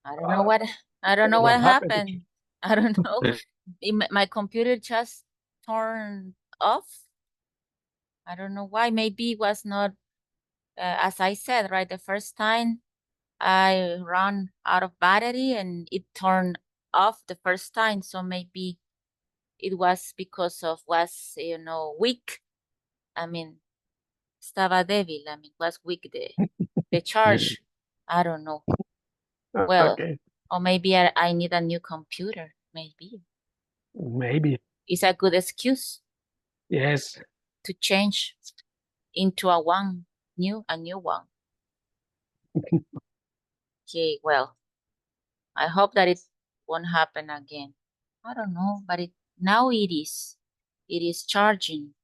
I don't know what happened? happened. I don't know. My computer just turned off. I don't know why. Maybe it was not, as I said, right, the first time I ran out of battery and it turned off the first time. So maybe it was because of was, weak. I mean, estaba débil. I mean, was weak the charge. I don't know. Well, Okay, or maybe I need a new computer. Maybe maybe. it's a good excuse Yes. to change into a new one. Okay, well, I hope that it won't happen again. I don't know, but now it is. It is charging.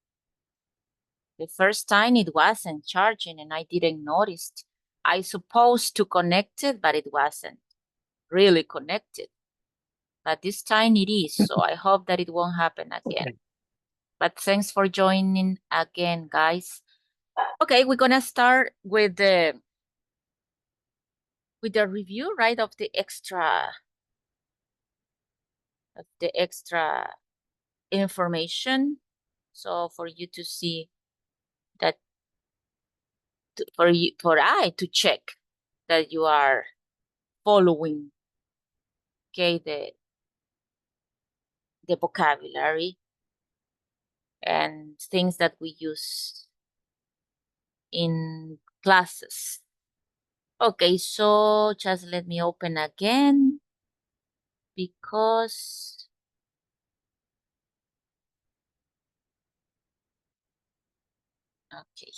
The first time it wasn't charging and I didn't notice. I supposed to connect it, but it wasn't really connected. But this time it is, so I hope that it won't happen again. Okay. But thanks for joining again, guys. Okay, we're gonna start with the review, right, of the extra information. So for you to see that, for I to check that you are following, okay, the vocabulary and things that we use in classes. Okay, so just let me open again because okay.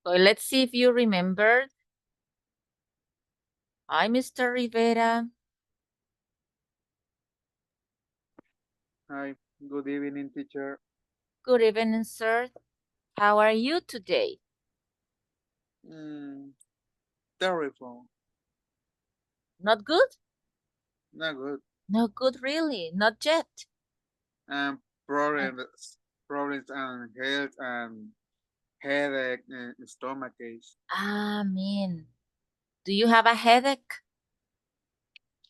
So let's see if you remembered. Hi, Mr. Rivera. Hi, good evening, teacher. Good evening, sir. How are you today? Terrible. Not good? Not good. Not good, really. Not yet. Problems and health and headache and stomach aches. Mean. Do you have a headache?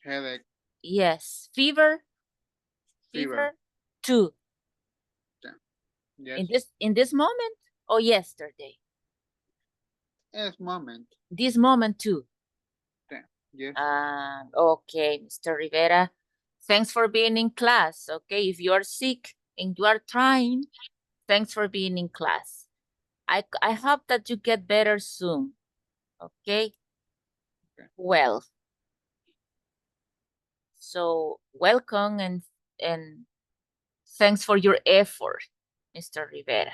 Headache, Yes. Fever? fever. Too. Yes. In this moment or yesterday? Yes, moment. This moment too. Yes. Okay, Mr. Rivera. Thanks for being in class. Okay, if you are sick and you are trying, thanks for being in class. I hope that you get better soon. Okay? Well, so welcome and thanks for your effort, Mr. Rivera.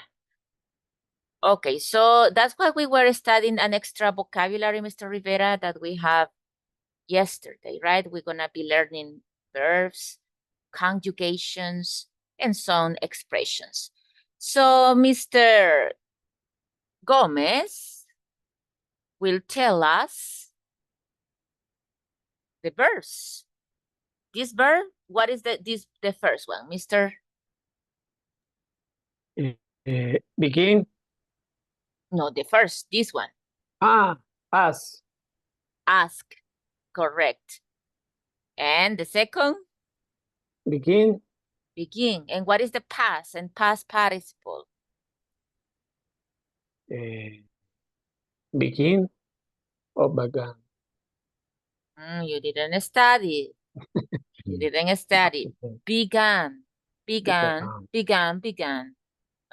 Okay, so that's why we were studying an extra vocabulary, Mr. Rivera, that we have yesterday, right? We're gonna be learning verbs, conjugations, and some expressions. So Mr. Gomez will tell us the verbs. This verb, what is the first one, Mr.? Begin. No, the first, this one. Ask. Ask, correct. And the second? Begin. Begin. And what is the past and past participle? Begin or began. You didn't study. You didn't study. Began.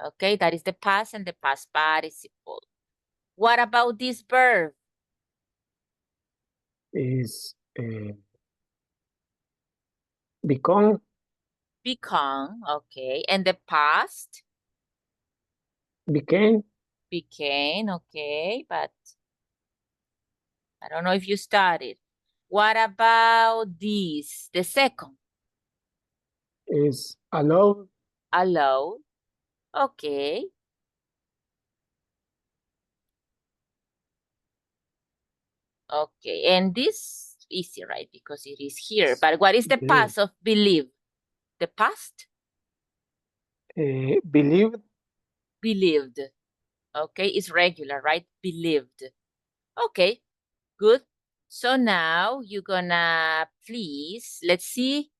Okay, that is the past and the past participle. What about this verb? Is become. Become, okay. And the past? Became. Became, okay, but I don't know if you studied. What about this? The second? Is allowed. Allowed, okay. Okay, and this easy, right? Because it is here. But what is the past of believe? The past? Believed. Believed. Okay, it's regular, right? Believed. Okay, good. So now you're gonna please, let's see.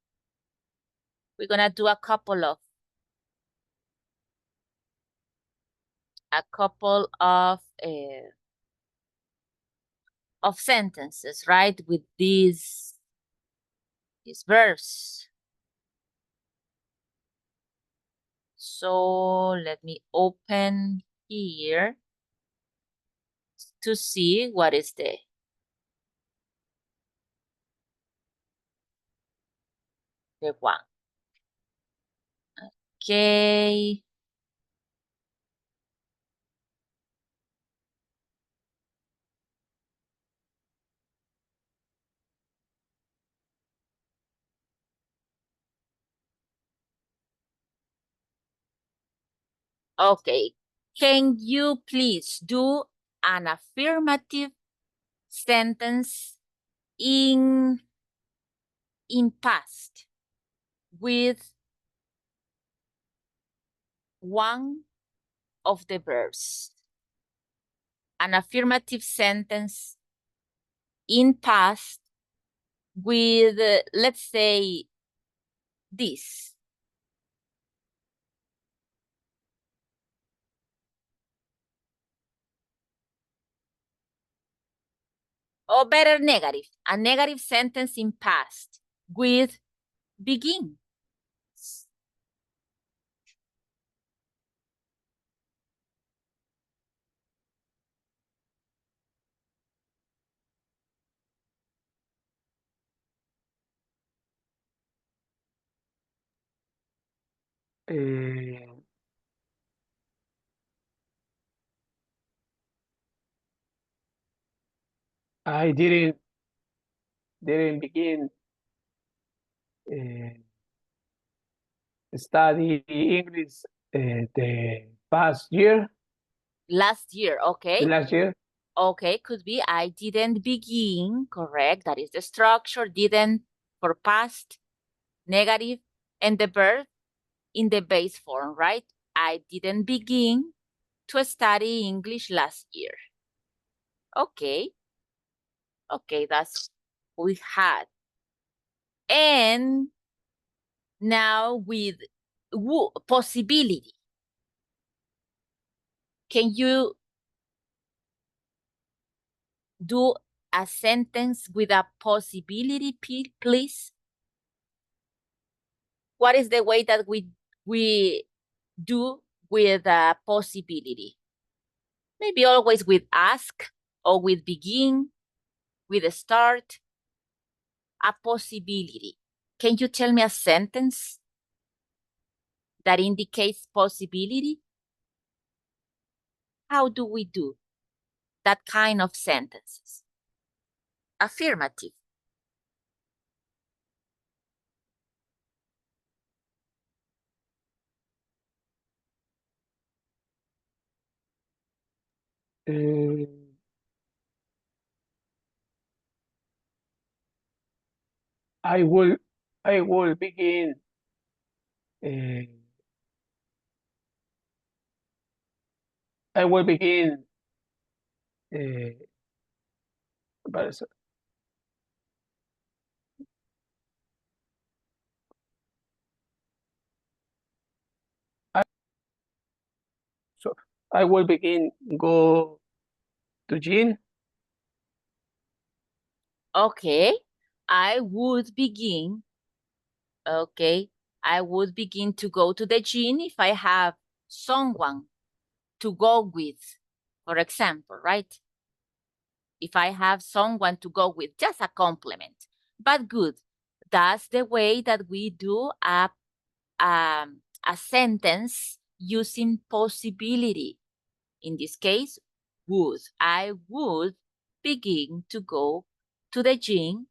We're gonna do a couple of sentences, right? With these verbs. So let me open here to see what is the one. Okay. Okay. Can you please do an affirmative sentence in past with one of the verbs? An affirmative sentence in past with, let's say, this. Or better, negative. A negative sentence in past with begin. I didn't begin study English the past year. Last year, okay. The last year. Okay, could be I didn't begin, correct. That is the structure, didn't for past, negative, and the verb in the base form, right? I didn't begin to study English last year. Okay. Okay, that's what we had. And now with possibility. Can you do a sentence with a possibility, please? What is the way that we do with a possibility? Maybe always with ask or with begin, with a start, a possibility. Can you tell me a sentence that indicates possibility? How do we do that kind of sentences? Affirmative. I will begin I will begin but so I will begin go to gym. Okay, I would begin. Okay, I would begin to go to the gym if I have someone to go with, for example, right? If I have someone to go with, just a compliment. But good, that's the way that we do a sentence using possibility. In this case, would. I would begin to go to the gym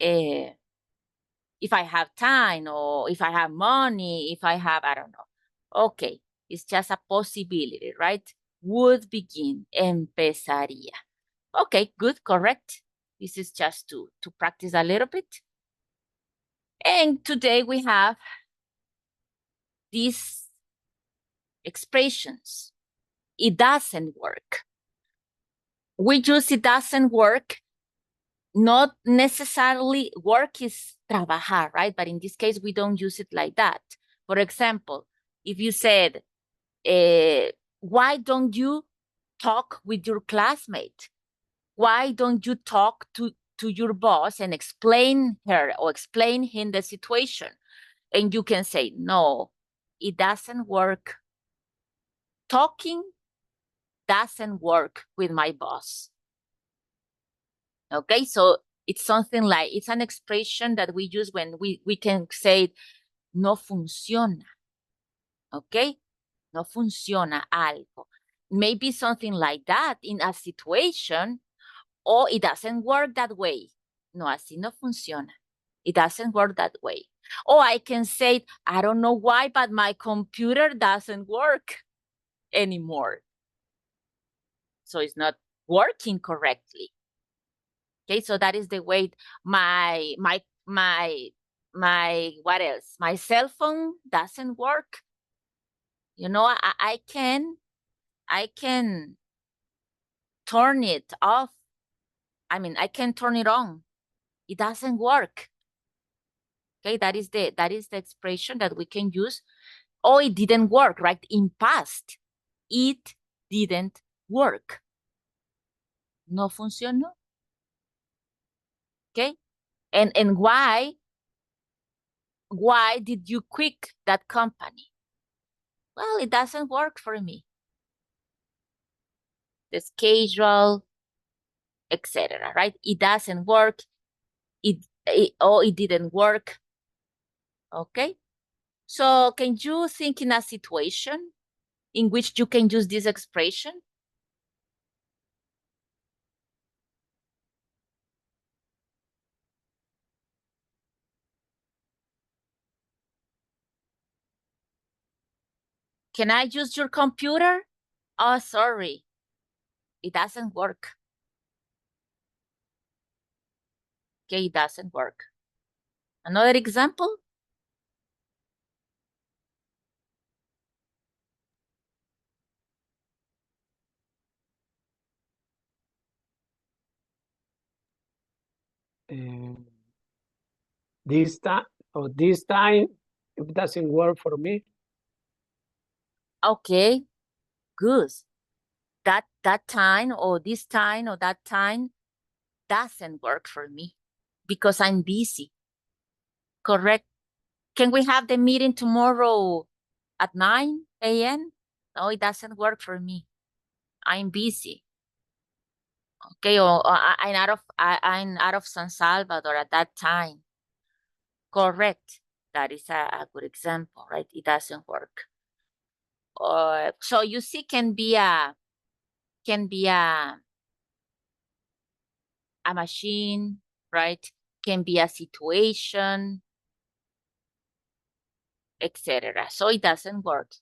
if I have time or if I have money, if I have, I don't know. Okay, it's just a possibility, right? Would begin, empezaría. Okay, good, correct. This is just to practice a little bit. And today we have these expressions it doesn't work. We use it doesn't work. Not necessarily work is trabajar, right? But in this case, we don't use it like that. For example, if you said, why don't you talk with your classmate? Why don't you talk to your boss and explain her or explain him the situation? And you can say, no, it doesn't work. Talking doesn't work with my boss. Okay, so it's something like, it's an expression that we use when we can say, no funciona. Okay, no funciona algo. Maybe something like that in a situation, or it doesn't work that way. No, así no funciona. It doesn't work that way. Or I can say, I don't know why, but my computer doesn't work anymore. So it's not working correctly. Okay, so that is the way my what else? My cell phone doesn't work. You know, I can turn it off. I mean, I can turn it on. It doesn't work. Okay, that is the expression that we can use. Oh, it didn't work, right? In past, it didn't work. No funcionó. Okay, and why did you quit that company? Well, it doesn't work for me. The schedule, etc. Right? It doesn't work. It didn't work. Okay. So can you think in a situation in which you can use this expression? Can I use your computer? Oh, sorry. It doesn't work. Okay, it doesn't work. Another example? This time, it doesn't work for me. Okay, good. That time or this time or that time doesn't work for me because I'm busy. Correct. Can we have the meeting tomorrow at 9 a.m.? No, it doesn't work for me. I'm busy. Okay, or I'm out of San Salvador at that time. Correct. That is a good example, right? It doesn't work. So you see, can be a machine, right? Can be a situation, etc. So it doesn't work.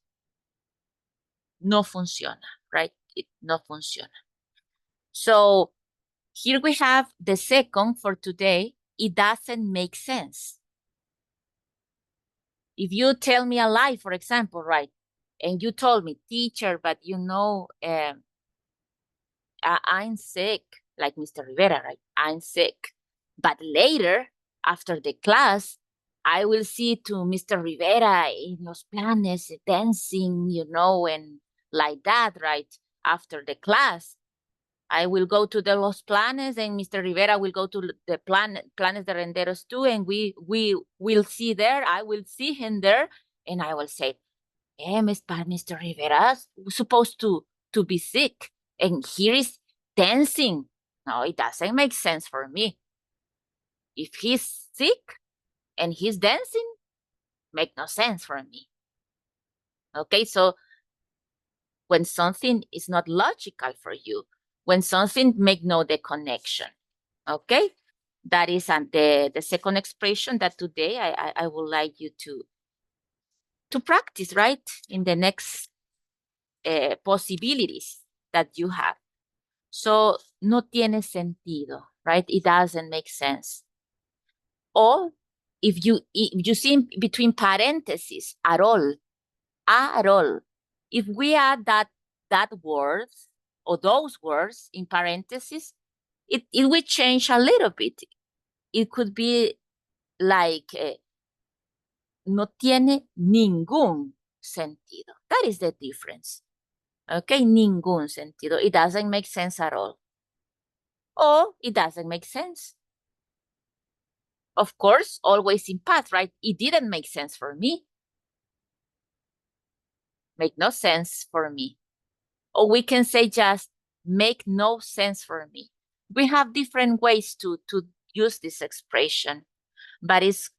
No funciona, right? It no funciona. So here we have the second for today. It doesn't make sense. If you tell me a lie, for example, right? And you told me, teacher, but you know, I'm sick, like Mr. Rivera, right? I'm sick. But later, after the class, I will see to Mr. Rivera in Los Planes dancing, you know, and like that, right? After the class, I will go to the Los Planes and Mr. Rivera will go to the Planes de Renderos too, and we will see there. I will see him there, and I will say, "Hey, Mr. Rivera supposed to be sick, and here is dancing. No, it doesn't make sense for me. If he's sick and he's dancing, make no sense for me." Okay, so when something is not logical for you, when something make no the connection, okay, that is the second expression that today I would like you to practice, right, in the next possibilities that you have. So no tiene sentido, right? It doesn't make sense. Or if you see between parentheses, at all, if we add that that word or those words in parentheses, it will change a little bit. It could be like no tiene ningún sentido. That is the difference. Okay, ningún sentido. It doesn't make sense at all. Or it doesn't make sense. Of course, always in past, right? It didn't make sense for me. Make no sense for me. Or we can say just make no sense for me. We have different ways to use this expression, but it's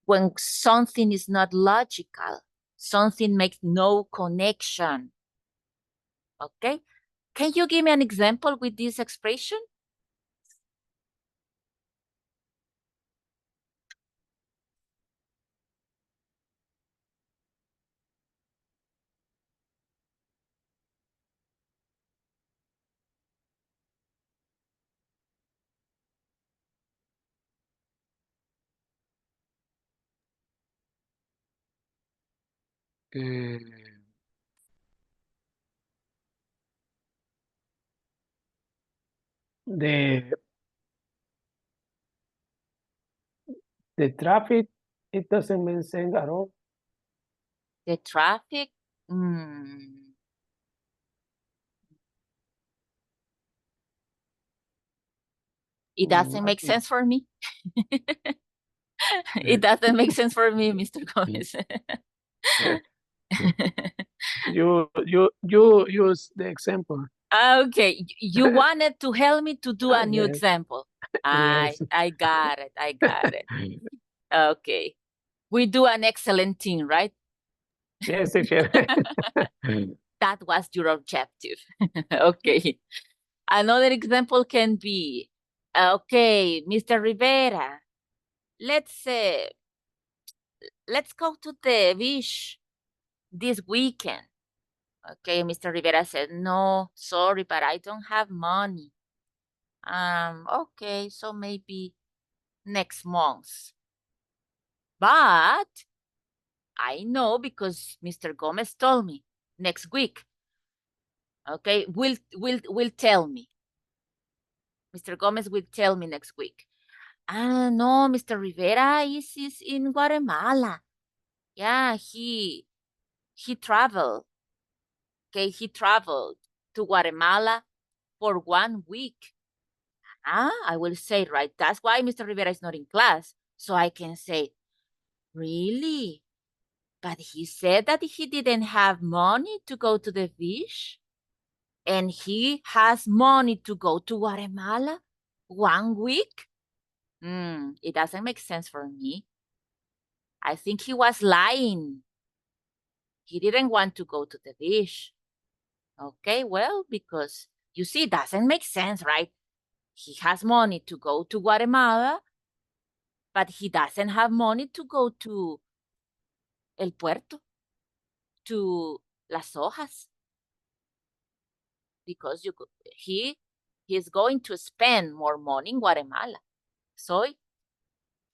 when something is not logical, something makes no connection. Okay? Can you give me an example with this expression? Eh, the traffic, it doesn't make sense at all. The traffic? It doesn't make sense for me. It doesn't make sense for me, Mr. Gomez. You use the example. Okay, you wanted to help me to do a new Yes. example. Yes. I got it. I got it. Okay. We do an excellent team, right? Yes, yes. That was your objective. Okay. Another example can be, okay, Mr. Rivera, let's go to the beach this weekend. Okay, Mr. Rivera said, no, sorry, but I don't have money. Okay, so maybe next month. But I know because Mr. Gomez told me next week. Okay, will tell me. Mr. Gomez will tell me next week. No, Mr. Rivera is in Guatemala. Yeah, he traveled. Okay, he traveled to Guatemala for 1 week. I will say, right, that's why Mr. Rivera is not in class. So I can say, really? But he said that he didn't have money to go to the beach. And he has money to go to Guatemala 1 week? It doesn't make sense for me. I think he was lying. He didn't want to go to the beach. Okay, well, because you see, it doesn't make sense, right? He has money to go to Guatemala, but he doesn't have money to go to El Puerto, to Las Hojas, because he is going to spend more money in Guatemala. So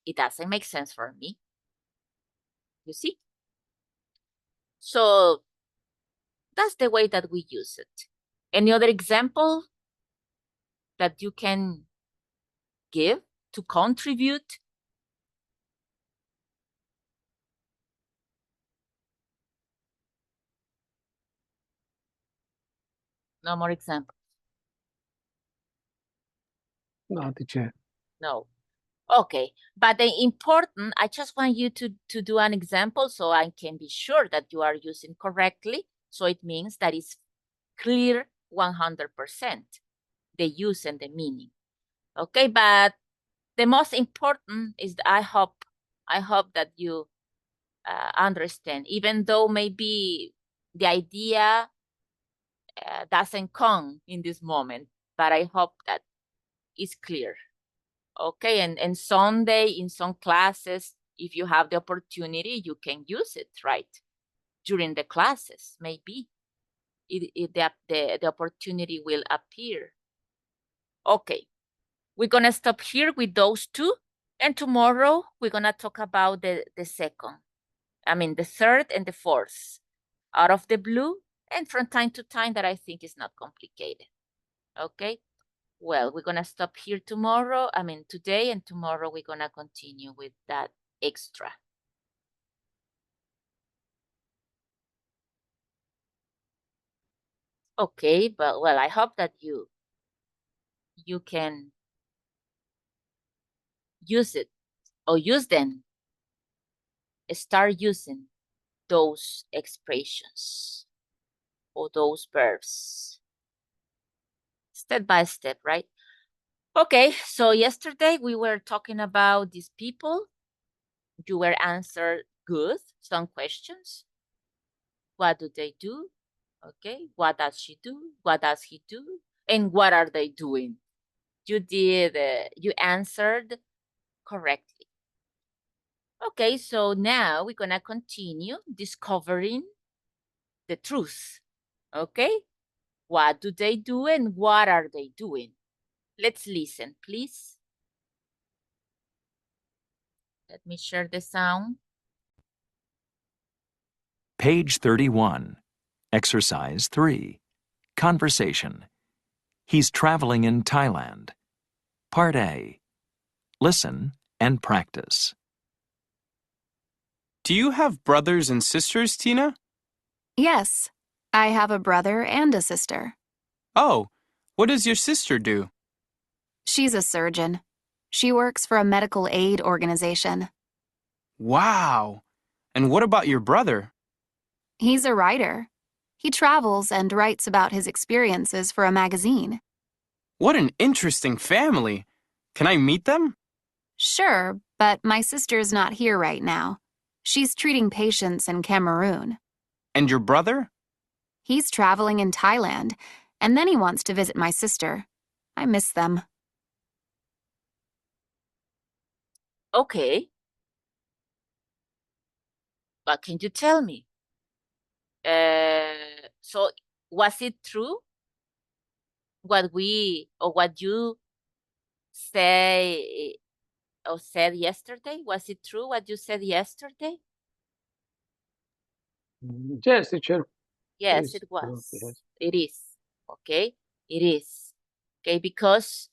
it doesn't make sense for me. You see? So that's the way that we use it. Any other example that you can give to contribute? No more examples. No, teacher. No. Okay, but the important, I just want you to do an example so I can be sure that you are using correctly. So it means that it's clear 100%, the use and the meaning. Okay, but the most important is I hope that you understand, even though maybe the idea doesn't come in this moment, but I hope that it's clear. Okay, and someday in some classes, if you have the opportunity, you can use it, right? During the classes, maybe the opportunity will appear. Okay, we're gonna stop here with those two, and tomorrow we're gonna talk about the third and the fourth. Out of the blue and from time to time that I think is not complicated. Okay? Well, we're gonna stop here today, and tomorrow we're gonna continue with that extra. Okay, but well, I hope that you can use it or use them. Start using those expressions or those verbs step by step, right? Okay, so yesterday we were talking about these people. You were answered good, some questions. What do they do? Okay, what does she do? What does he do? And what are they doing? You answered correctly. Okay, so now we're gonna continue discovering the truth. Okay, what do they do and what are they doing? Let's listen, please. Let me share the sound. Page 31. Exercise 3. Conversation. He's traveling in Thailand. Part A. Listen and practice. Do you have brothers and sisters, Tina? Yes, I have a brother and a sister. Oh, what does your sister do? She's a surgeon. She works for a medical aid organization. Wow! And what about your brother? He's a writer. He travels and writes about his experiences for a magazine. What an interesting family! Can I meet them? Sure, but my sister's not here right now. She's treating patients in Cameroon. And your brother? He's traveling in Thailand, and then he wants to visit my sister. I miss them. Okay. What can you tell me? So was it true what you say or said yesterday? Was it true what you said yesterday? Yes, teacher. Yes, it was. It is. Okay, it is. Okay, because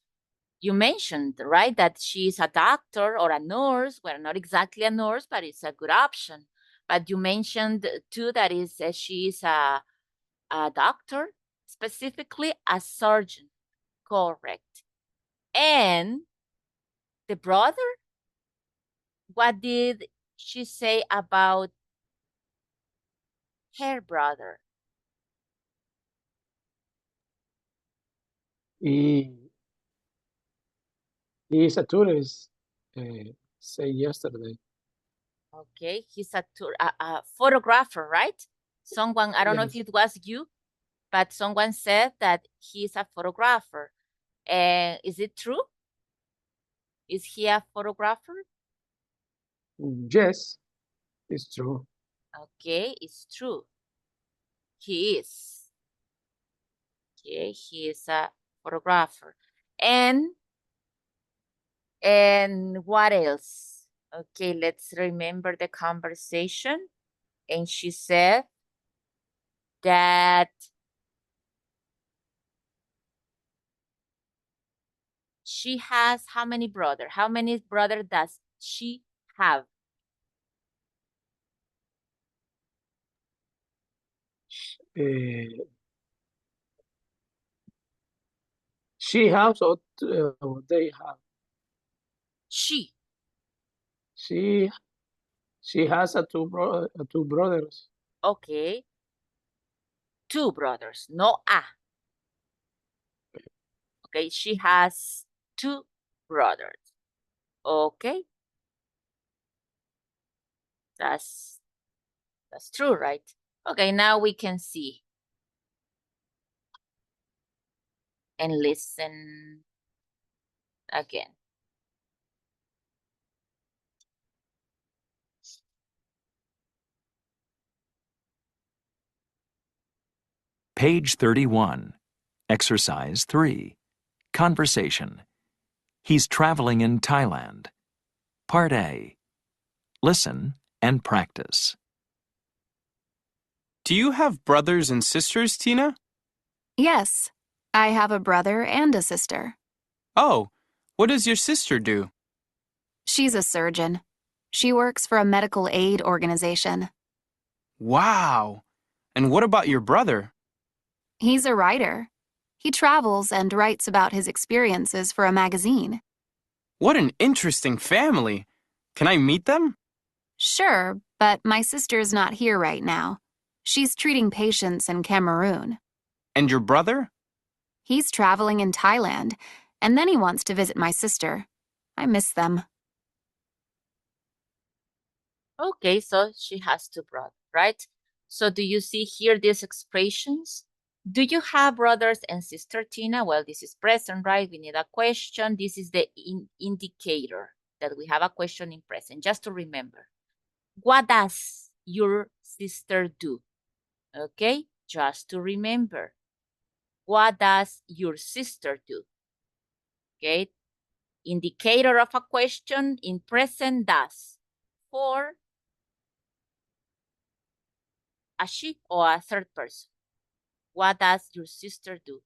you mentioned, right, that she is a doctor or a nurse. Well, not exactly a nurse, but it's a good option. But you mentioned too that she is a doctor, specifically a surgeon. Correct. And the brother, what did she say about her brother? He is a tourist, say yesterday. Okay, he's a photographer, right? Someone, I don't know if Yes. it was you, but someone said that he's a photographer. Is it true? Is he a photographer? Yes, it's true. Okay, it's true. He is. Okay, he is a photographer. And what else? Okay, let's remember the conversation. And she said that she has how many brothers? How many brothers does she have? Uh, she has or they have. She. She has two brothers. Okay. Two brothers, no a. Okay, she has two brothers. Okay. That's true, right? Okay, now we can see and listen again. Page 31. Exercise 3. Conversation. He's traveling in Thailand. Part A. Listen and practice. Do you have brothers and sisters, Tina? Yes, I have a brother and a sister. Oh, what does your sister do? She's a surgeon. She works for a medical aid organization. Wow. And what about your brother? He's a writer. He travels and writes about his experiences for a magazine. What an interesting family. Can I meet them? Sure, but my sister's not here right now. She's treating patients in Cameroon. And your brother? He's traveling in Thailand, and then he wants to visit my sister. I miss them. Okay, so she has two brothers, right? So do you see here these expressions? Do you have brothers and sister, Tina? Well, this is present, right? We need a question. This is the indicator that we have a question in present, just to remember. What does your sister do? Okay, just to remember. What does your sister do? Okay, indicator of a question in present does. For a she or a third person. What does your sister do?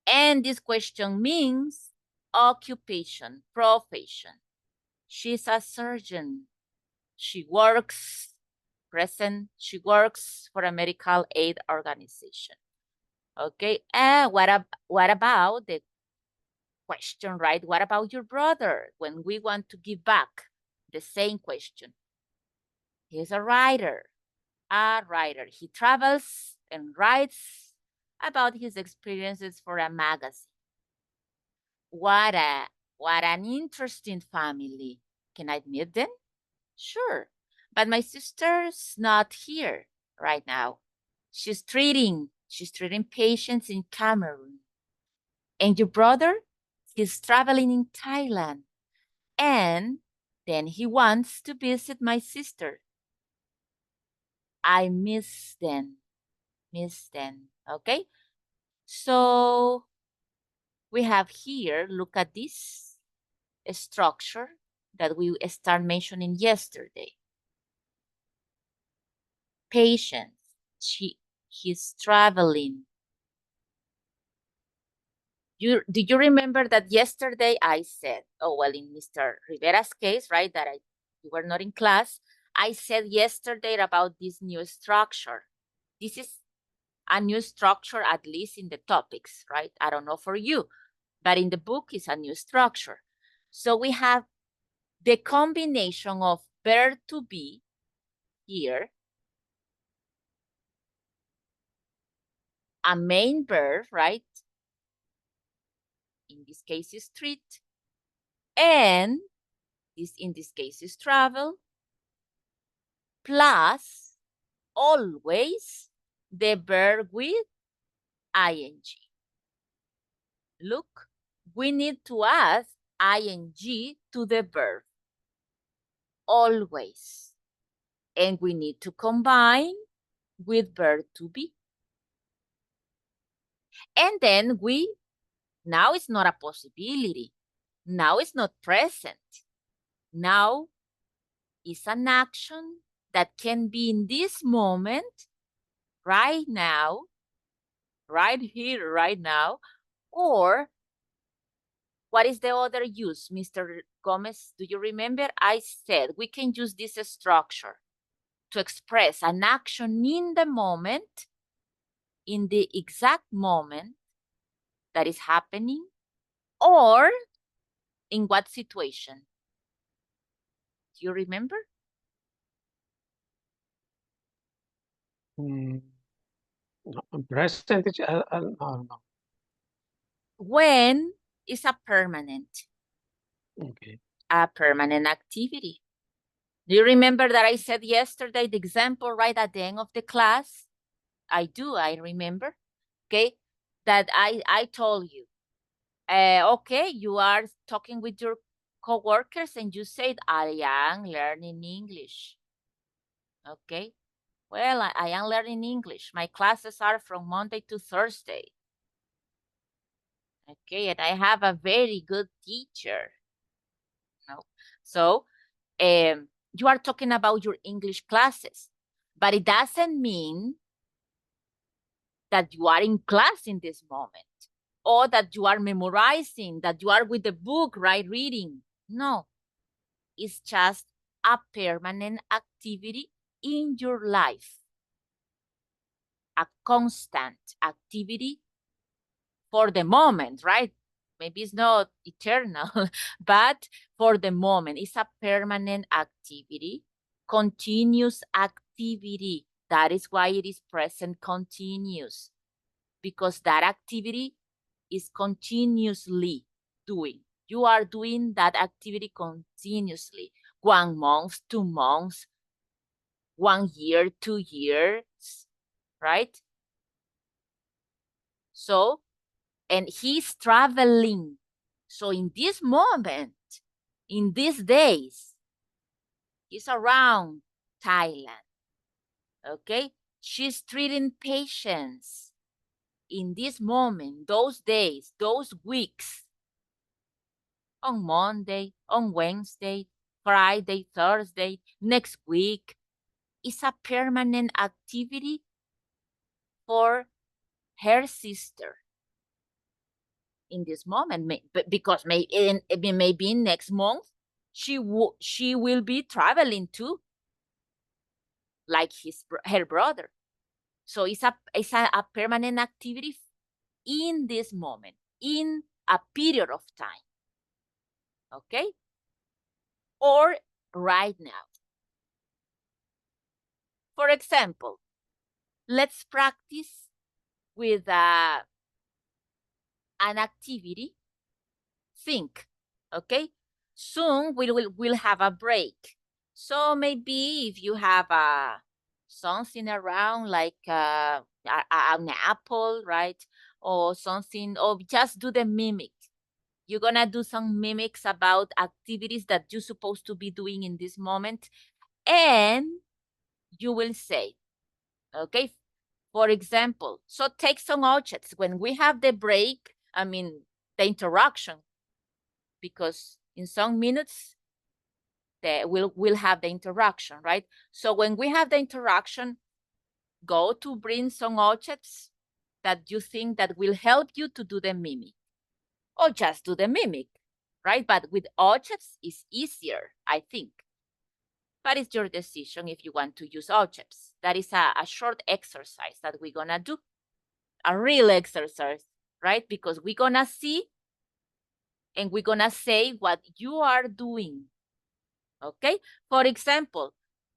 And this question means occupation, profession. She's a surgeon. She works, present, she works for a medical aid organization. Okay, and what about the question, right? What about your brother when we want to give back the same question? He's a writer. He travels and writes about his experiences for a magazine. What an interesting family. Can I meet them? Sure. But my sister's not here right now. She's treating patients in Cameroon. And your brother? He's traveling in Thailand. And then he wants to visit my sister. I miss them. Okay? So we have here, look at this structure that we start mentioning yesterday. Patience, he's traveling. Do you remember that yesterday I said, oh, well, in Mr. Rivera's case, right, that you were not in class, I said yesterday about this new structure. This is a new structure, at least in the topics, right? I don't know for you, but in the book is a new structure. So we have the combination of verb to be here, a main verb, right? In this case is treat, and in this case is travel, plus always the verb with ing. Look, we need to add ing to the verb, always. And we need to combine with verb to be. And then now it's not a possibility. Now it's not present. Now is an action that can be in this moment, right now, right here, right now, or what is the other use, Mr. Gomez? Do you remember? I said we can use this structure to express an action in the moment, in the exact moment that is happening, or in what situation? Do you remember? No, present, no. When is a permanent Okay. activity. Do you remember that I said yesterday the example right at the end of the class? I remember, okay, that I told you, okay, you are talking with your coworkers and you said, I am learning English. Okay, well, I am learning English. My classes are from Monday to Thursday. Okay, and I have a very good teacher. No, so you are talking about your English classes, but it doesn't mean that you are in class in this moment, or that you are memorizing, that you are with the book, right, reading. No, it's just a permanent activity in your life, a constant activity for the moment, right? Maybe it's not eternal, but for the moment, it's a permanent activity, continuous activity. That is why it is present continuous, because that activity is continuously doing. You are doing that activity continuously. 1 month, 2 months, 1 year, 2 years, right? So, and he's traveling. So in this moment, in these days, he's around Thailand, okay? She's treating patients in this moment, those days, those weeks, on Monday, on Wednesday, Friday, Thursday, next week. It's a permanent activity for her sister in this moment, because maybe next month she will be traveling too, like her brother. So it's a permanent activity in this moment, in a period of time, okay? Or right now. For example, let's practice with an activity. Think, okay? Soon we'll have a break. So maybe if you have something around like an apple, right? Or something, or just do the mimic. You're gonna do some mimics about activities that you're supposed to be doing in this moment. And you will say, okay? For example, so take some objects. When we have the break, I mean, the interaction, because in some minutes, we'll have the interaction, right? So when we have the interaction, go to bring some objects that you think that will help you to do the mimic, or just do the mimic, right? But with objects, it's easier, I think. But it's your decision if you want to use objects. That is a short exercise that we're gonna do, a real exercise, right? Because we're gonna see and we're gonna say what you are doing, okay? For example,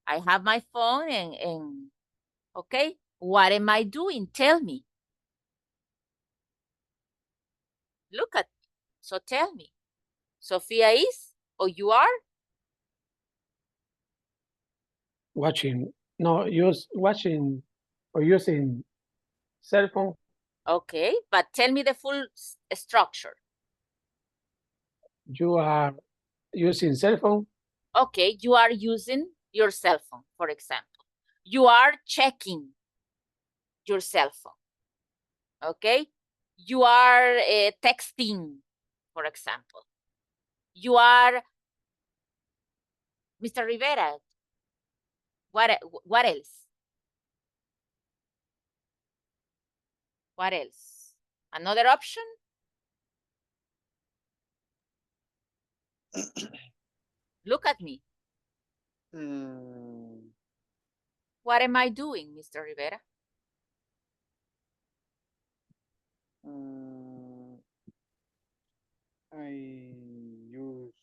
I have my phone and okay, what am I doing? Tell me. Look at me. So tell me. Sofia is, or you are? Watching, no, watching or using cell phone. Okay, but tell me the full structure. You are using cell phone. Okay, you are using your cell phone, for example. You are checking your cell phone, okay? You are texting, for example. You are, Mr. Rivera, what else? What else? Another option? Look at me. Mm, What am I doing, Mr. Rivera? I use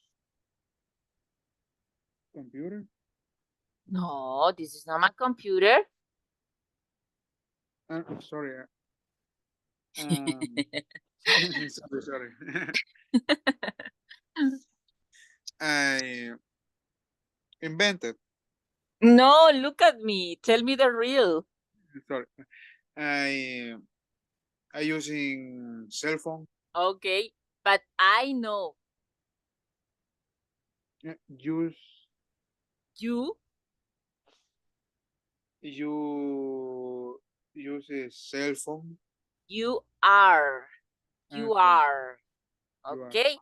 computer. No, this is not my computer. I'm sorry. Sorry. I invented. No, look at me. Tell me the real. Sorry. I I using cell phone. Okay, but I know Use you you use a cell phone. you are. You Okay. are. You are. Okay?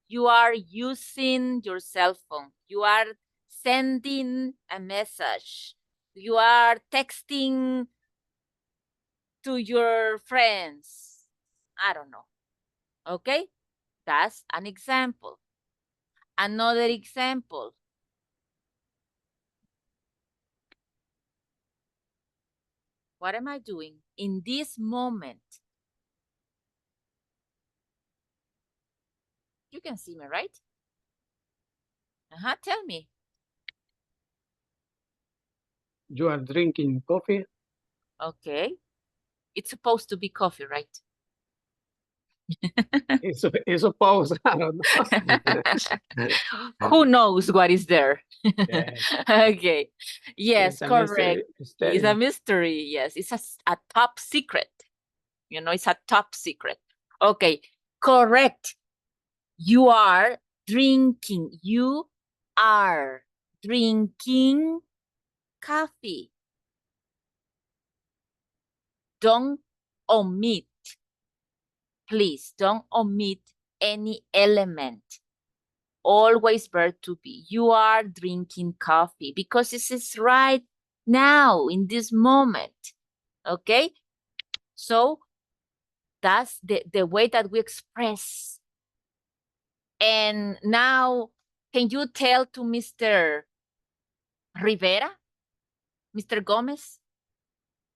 You are using your cell phone. You are sending a message. You are texting to your friends. I don't know. Okay? That's an example. Another example. What am I doing in this moment? You can see me, right? Tell me. You are drinking coffee. Okay. It's supposed to be coffee, right? It's supposed. I don't know. Who knows what is there? Yes. Okay. Yes, It's a correct. mystery. It's a mystery. Yes, it's a top secret. You know, it's a top secret. Okay, correct. You are drinking. You are drinking coffee. Don't omit. Please don't omit any element. Always verb to be. You are drinking coffee because this is right now in this moment. Okay? So that's the way that we express. And now, can you tell to Mr. Rivera, Mr. Gomez?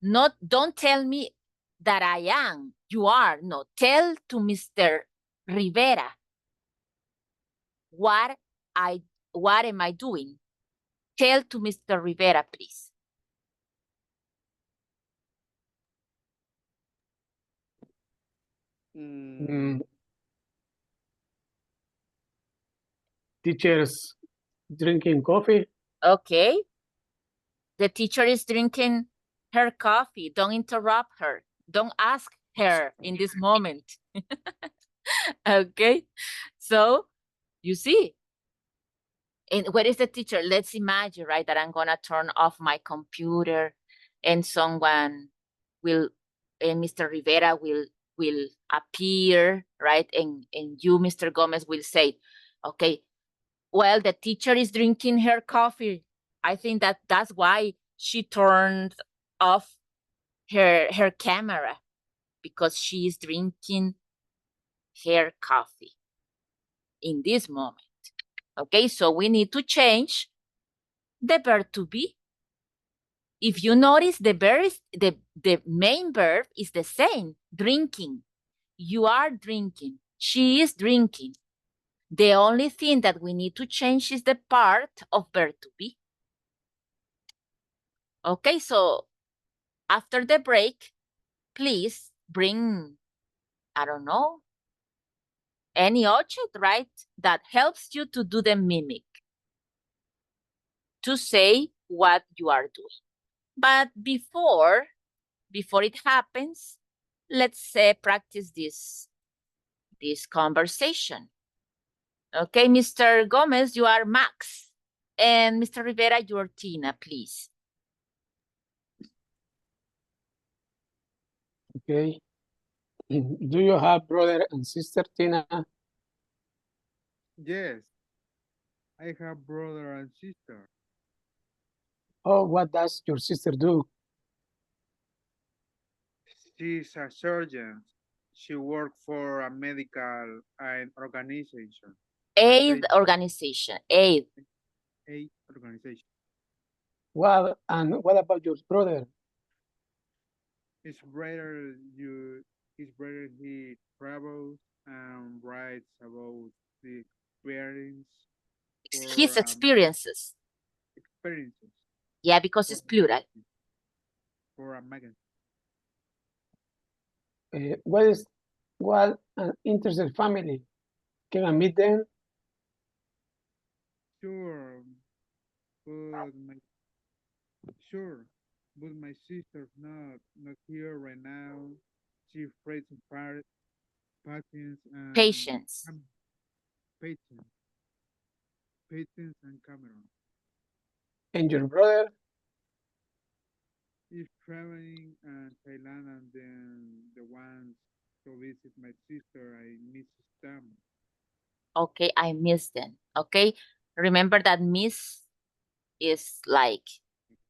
Don't tell me that I am. You are. No, tell to Mr. Rivera what am I doing? Tell to Mr. Rivera, please. Teachers drinking coffee. Okay. The teacher is drinking her coffee. Don't interrupt her. Don't ask her in this moment. Okay. So you see, and where is the teacher? Let's imagine, right, that I'm gonna turn off my computer and someone will, and Mr. Rivera will appear, right? And you, Mr. Gomez, will say, okay, well, the teacher is drinking her coffee. I think that's why she turned off her camera, because she is drinking her coffee in this moment. Okay, so we need to change the verb to be. If you notice, the verb is the main verb is the same, drinking. You are drinking. She is drinking. The only thing that we need to change is the part of verb to be. Okay, so after the break, please bring, I don't know, any object, right, that helps you to do the mimic, to say what you are doing. But before it happens, let's practice this conversation. Okay, Mr. Gomez, you are Max. And Mr. Rivera, you are Tina, please. Okay. Do you have brother and sister, Tina? Yes, I have brother and sister. Oh, what does your sister do? She's a surgeon. She works for a medical organization. Aid organization, aid. Aid organization. Well, and what about your brother? His brother, he travels and writes about the experience His experiences. experiences Yeah, because it's plural. for a magazine. What an interesting family? Can I meet them? Sure, but my sister's not here right now. She raising patience and Patience. patience, patience and Cameron. And your brother? He's traveling Thailand, and then the ones to visit my sister, I miss them. Okay, I miss them. Okay, remember that miss is like